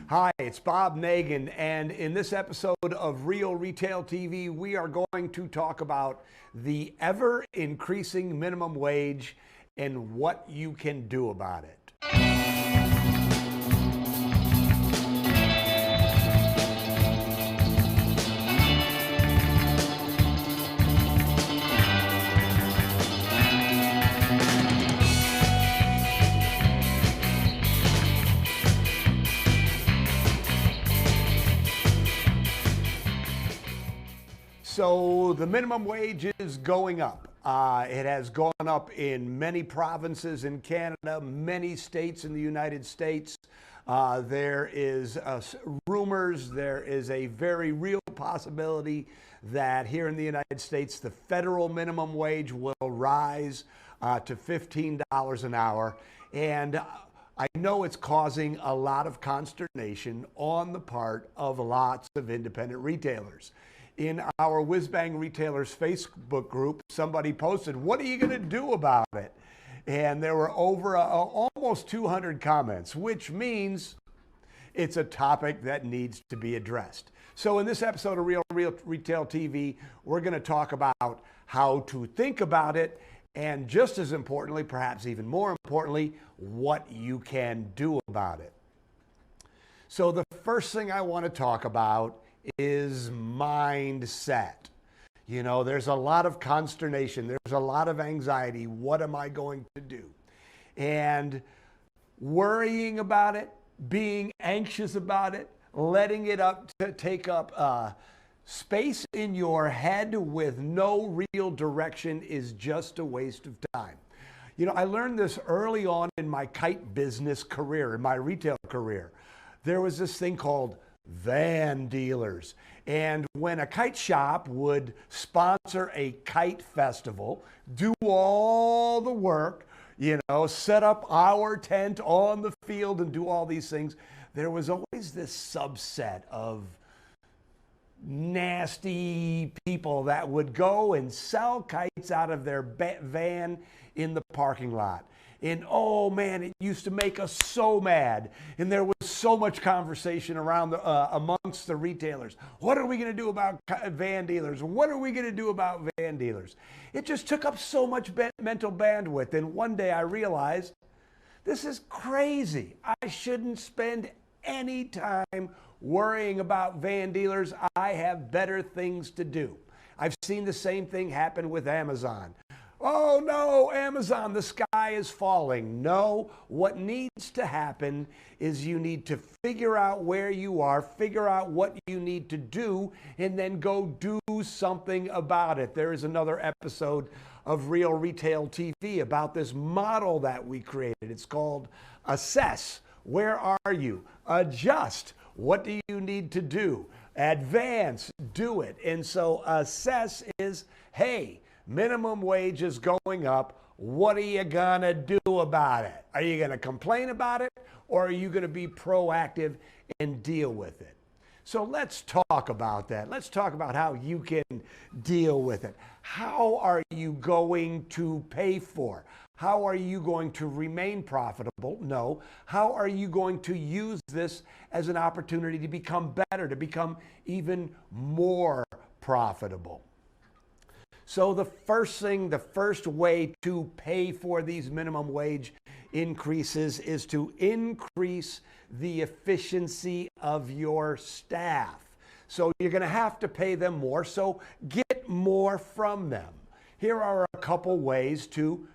Hi, it's Bob Nagin, and in this episode of Real Retail TV, we are going to talk about the ever increasing minimum wage and what you can do about it. So the minimum wage is going up. It has gone up in many provinces in Canada, many states in the United States. There is rumors, there is a very real possibility that here in the United States, the federal minimum wage will rise to $15 an hour. And I know it's causing a lot of consternation on the part of lots of independent retailers. In our Whiz Bang Retailers Facebook group, somebody posted, "What are you going to do about it?" And there were over almost 200 comments, which means it's a topic that needs to be addressed. So in this episode of Real Retail TV, we're going to talk about how to think about it, and just as importantly, perhaps even more importantly, what you can do about it. So the first thing I want to talk about is mindset. You know, there's a lot of consternation. There's a lot of anxiety. What am I going to do? And worrying about it, being anxious about it, letting it take up space in your head with no real direction is just a waste of time. You know, I learned this early on in my kite business career, in my retail career. There was this thing called van dealers. And when a kite shop would sponsor a kite festival, do all the work, you know, set up our tent on the field and do all these things, there was always this subset of nasty people that would go and sell kites out of their van in the parking lot. And oh man, it used to make us so mad. And there was so much conversation around amongst the retailers. What are we going to do about van dealers? What are we going to do about van dealers? It just took up so much mental bandwidth. And one day I realized, this is crazy. I shouldn't spend any time worrying about van dealers. I have better things to do. I've seen the same thing happen with Amazon. Oh no, Amazon, the sky is falling. No, what needs to happen is you need to figure out where you are, figure out what you need to do, and then go do something about it. There is another episode of Real Retail TV about this model that we created. It's called Assess. Where are you? Adjust. What do you need to do? Advance. Do it. And so assess is, hey, minimum wage is going up. What are you going to do about it? Are you going to complain about it, or are you going to be proactive and deal with it? So let's talk about that. Let's talk about how you can deal with it. How are you going to pay for? How are you going to remain profitable? No. How are you going to use this as an opportunity to become better, to become even more profitable? So the first way to pay for these minimum wage increases is to increase the efficiency of your staff. So you're going to have to pay them more, so get more from them. Here are a couple ways to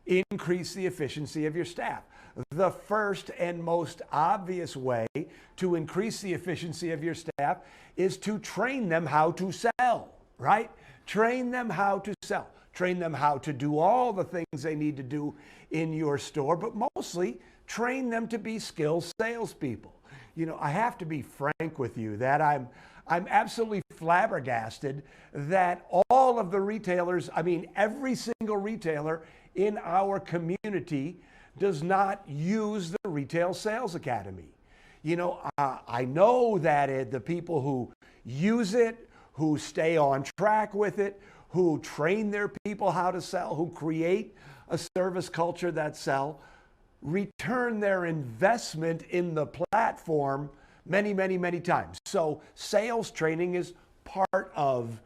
increase the efficiency of your staff. The first and most obvious way to increase the efficiency of your staff is to train them how to sell, right? Train them how to sell. Train them how to do all the things they need to do in your store, but mostly train them to be skilled salespeople. You know, I have to be frank with you that I'm absolutely flabbergasted that all of the retailers, every single retailer in our community does not use the Retail Sales Academy. You know, I know that the people who use it, who stay on track with it, who train their people how to sell, who create a service culture that sell, return their investment in the platform many, many, many times. So sales training is part of,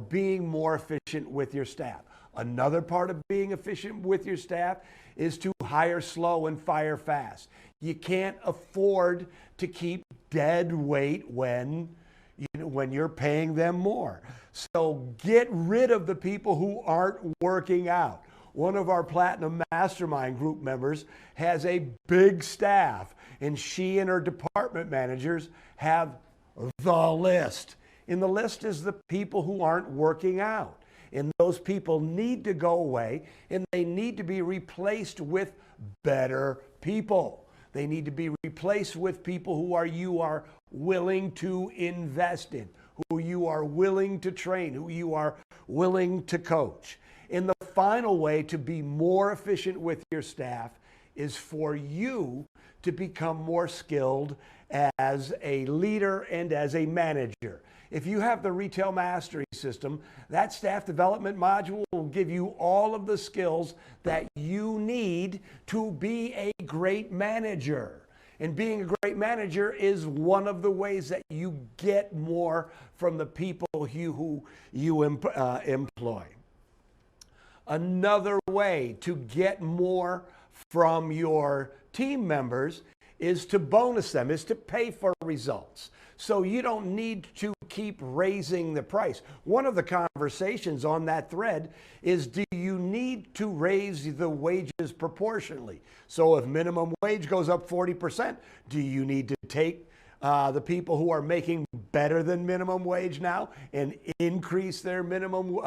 being more efficient with your staff. Another part of being efficient with your staff is to hire slow and fire fast. You can't afford to keep dead weight when you're paying them more. So get rid of the people who aren't working out. One of our Platinum Mastermind group members has a big staff, and she and her department managers have the list. And the list is the people who aren't working out. And those people need to go away, and they need to be replaced with better people. They need to be replaced with people who you are willing to invest in, who you are willing to train, who you are willing to coach. And the final way to be more efficient with your staff is for you to become more skilled as a leader and as a manager. If you have the Retail Mastery System, that staff development module will give you all of the skills that you need to be a great manager. And being a great manager is one of the ways that you get more from the people who you employ. Another way to get more from your team members is to bonus them, is to pay for results. So you don't need to keep raising the price. One of the conversations on that thread is, do you need to raise the wages proportionally? So if minimum wage goes up 40%, do you need to take the people who are making better than minimum wage now and increase their minimum,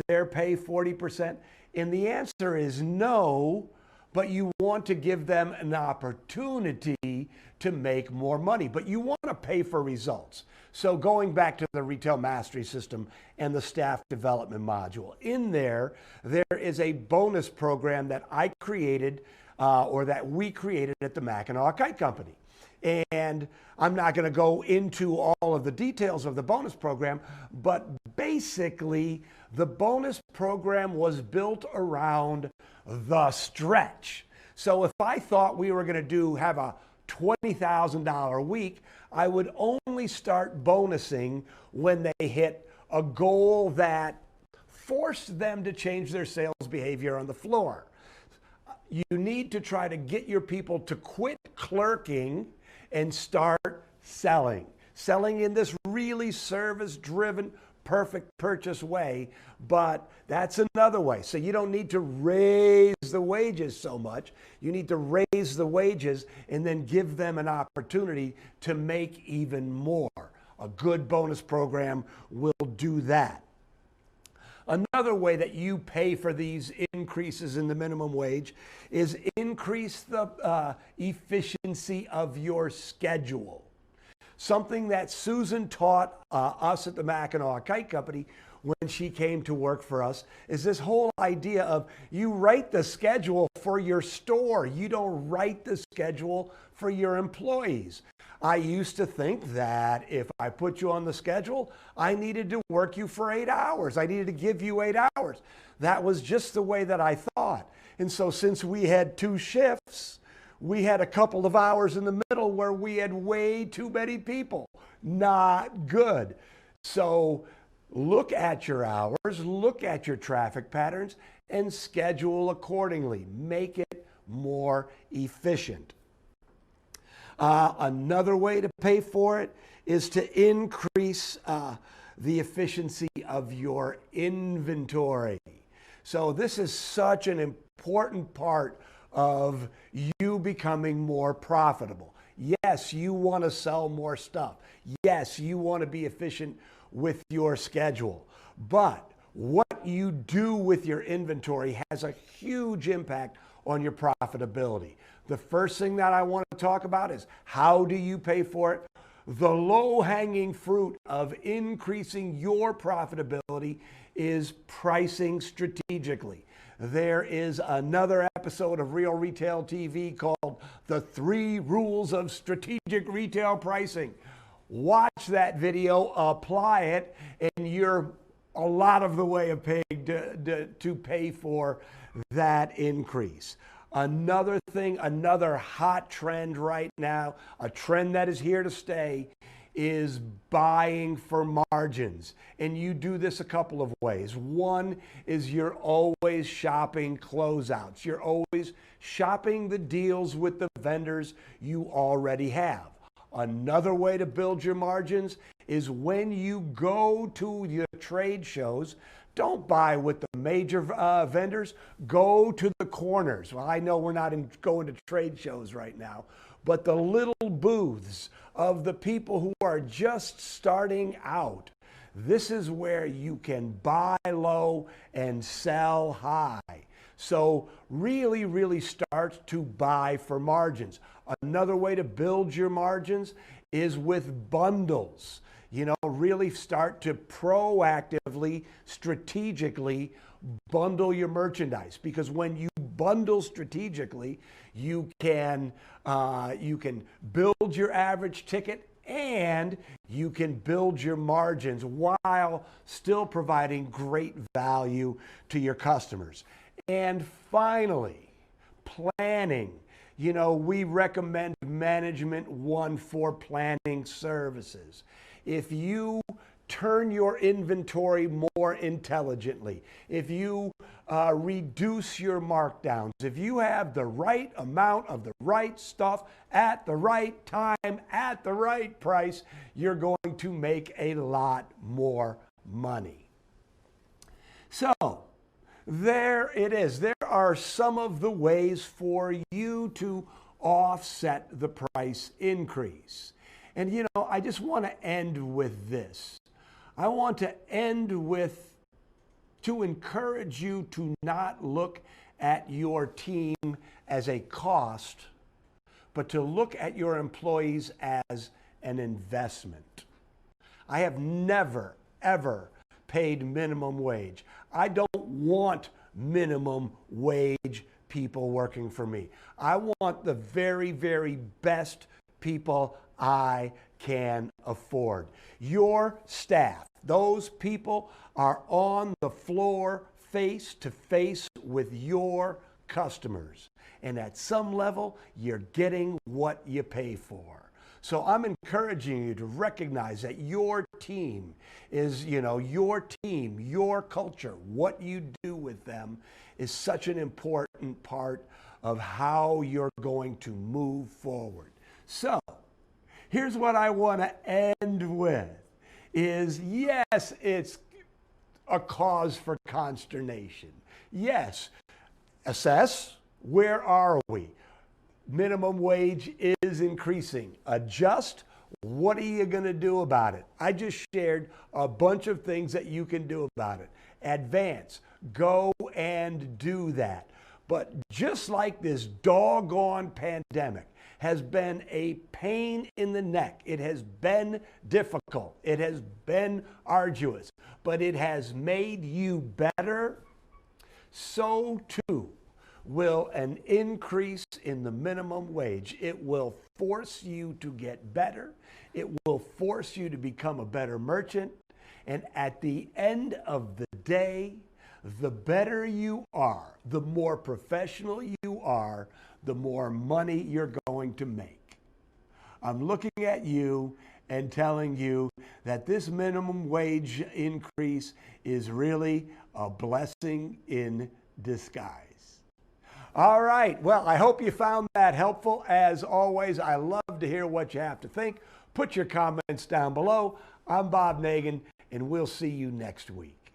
their pay 40%? And the answer is no, but you want to give them an opportunity to make more money, but you want to pay for results. So going back to the Retail Mastery System and the Staff Development Module, in there is a bonus program that I created or that we created at the Mackinac Kite Company. And I'm not going to go into all of the details of the bonus program, but basically the bonus program was built around the stretch. So if I thought we were going to have a $20,000 week, I would only start bonusing when they hit a goal that forced them to change their sales behavior on the floor. You need to try to get your people to quit clerking and start selling. Selling in this really service-driven, perfect purchase way, but that's another way. So you don't need to raise the wages so much. You need to raise the wages and then give them an opportunity to make even more. A good bonus program will do that. Another way that you pay for these increases in the minimum wage is increase the efficiency of your schedule. Something that Susan taught us at the Mackinac Kite Company when she came to work for us is this whole idea of you write the schedule for your store. You don't write the schedule for your employees. I used to think that if I put you on the schedule, I needed to work you for 8 hours. I needed to give you 8 hours. That was just the way that I thought. And so since we had 2 shifts, we had a couple of hours in the middle where we had way too many people. Not good. So look at your hours, look at your traffic patterns, and schedule accordingly. Make it more efficient. Another way to pay for it is to increase the efficiency of your inventory. So this is such an important part of you becoming more profitable. Yes, you want to sell more stuff. Yes, you want to be efficient with your schedule. But what you do with your inventory has a huge impact on your profitability. The first thing that I want to talk about is how do you pay for it? The low-hanging fruit of increasing your profitability is pricing strategically. There is another episode of Real Retail TV called The 3 Rules of Strategic Retail Pricing. Watch that video, apply it, and you're a lot of the way of paying to pay for that increase. Another thing, another hot trend right now, a trend that is here to stay, is buying for margins. And you do this a couple of ways. One is you're always shopping closeouts. You're always shopping the deals with the vendors you already have. Another way to build your margins is when you go to the trade shows, don't buy with the major vendors, go to the corners. Well, I know we're not going to trade shows right now, but the little booths of the people who are just starting out. This is where you can buy low and sell high. So really start to buy for margins. Another way to build your margins is with bundles. You know, really start to proactively, strategically bundle your merchandise, because when you bundle strategically, you can build your average ticket and you can build your margins while still providing great value to your customers. And finally, planning. You know, we recommend Management One for planning services. If you turn your inventory more intelligently, if you reduce your markdowns, if you have the right amount of the right stuff at the right time, at the right price, you're going to make a lot more money. So, there it is. There are some of the ways for you to offset the price increase. And you know, I just want to end with this. I want to end with, to encourage you to not look at your team as a cost, but to look at your employees as an investment. I have never, ever paid minimum wage. I don't want minimum wage people working for me. I want the very, very best people I can afford. Your staff, those people are on the floor face to face with your customers. And at some level, you're getting what you pay for. So I'm encouraging you to recognize that your team is, you know, your team, your culture, what you do with them is such an important part of how you're going to move forward. So here's what I want to end with is, yes, it's a cause for consternation. Yes, assess, where are we? Minimum wage is increasing. Adjust. What are you going to do about it? I just shared a bunch of things that you can do about it. Advance. Go and do that. But just like this doggone pandemic has been a pain in the neck, it has been difficult, it has been arduous, but it has made you better, so too will an increase in the minimum wage. It will force you to get better. It will force you to become a better merchant. And at the end of the day, the better you are, the more professional you are, the more money you're going to make. I'm looking at you and telling you that this minimum wage increase is really a blessing in disguise. All right, well, I hope you found that helpful. As always, I love to hear what you have to think. Put your comments down below. I'm Bob Nagin, and we'll see you next week.